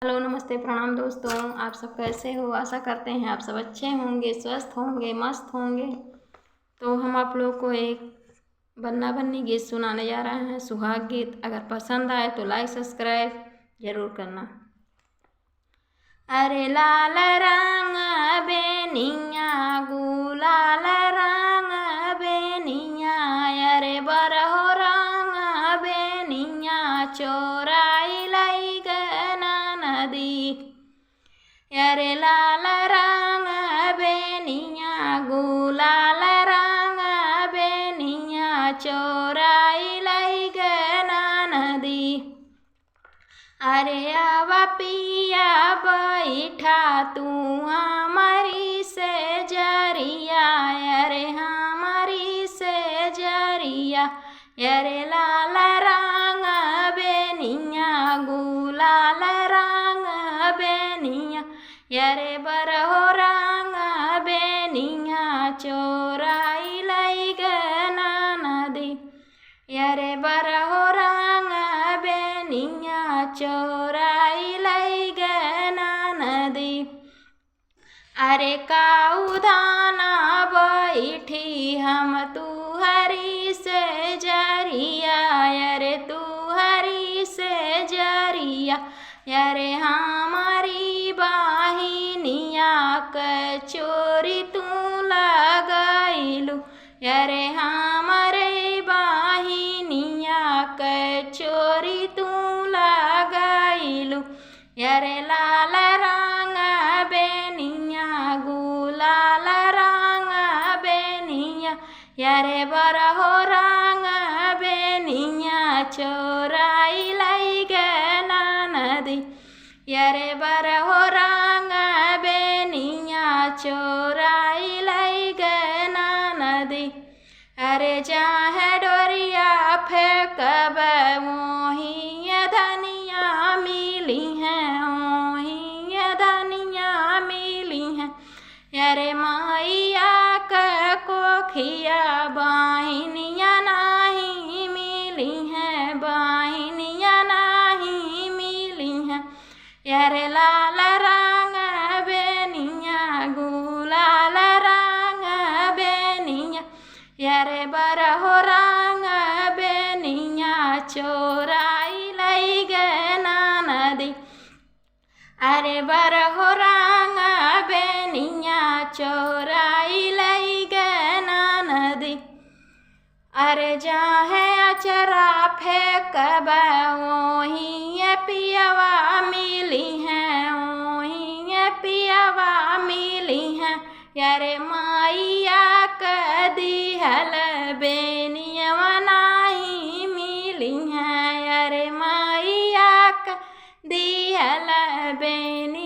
Hello, नमस्ते, प्रणाम दोस्तों। आप सब कैसे हो? आशा करते हैं आप सब अच्छे होंगे, स्वस्थ होंगे, मस्त होंगे। तो हम आप लोग को एक बन्ना बन्नी गीत सुनाने जा रहे हैं, सुहाग गीत। अगर पसंद आए तो लाइक सब्सक्राइब जरूर करना। अरे लाल रंग बेनिया गुलाल रंग बेनिया, अरे बरहो रंग बेनिया चोराई लाई गना नदी। अरे लाल रंग बेनिया गुलाल रंग बेनिया चोराई लाई गना नदी। अरे आवा पिया बैठा तू हमारी से जरिया, अरे हमारी से जरिया। अरे लाल रंग बेनिया गुलाल रंग बेनिया, अरे बरहो रंग बेनिया चोराई लाई गना नदी। अरे बरहो रंग बेनिया चोराई लाई गना नदी। अरे काउदाना बैठी हम तू हरी से जरिया, अरे तू हरी से जरिया। अरे हमारी बाहिनिया कचोरी तू लगाइलू, अरे हमारे बाहिनिया कचोरी तू लगाइलू। अरे लाल रंग बेनिया गुलाल रंग बेनिया, अरे बरहो रंग बेनिया चोराई लाई गना नदी। अरे बरहो रंग बेनिया चोराई लाई गना नदी। अरे चाहे डोरिया फेंकब मोही धनिया मिली है, ओही धनिया मिली है। अरे मैया का कोखिया बाहिनिया नहीं मिली है, बाहिनिया नहीं मिली है। अरे लाल रंग बेनिया गुलाल रंग बेनिया, अरे बरहो रंग बेनिया चोराई लाई गना नदी। अरे बरहो रंग बेनिया चोराई लाई गना नदी। अरे जाहे अचरा फेंकब ओही पियवा मिली है, ओही पियवा मिली है। अरे मैया क दिहल बेनियवा नहीं मिली है, अरे मैया क दिहल बेनी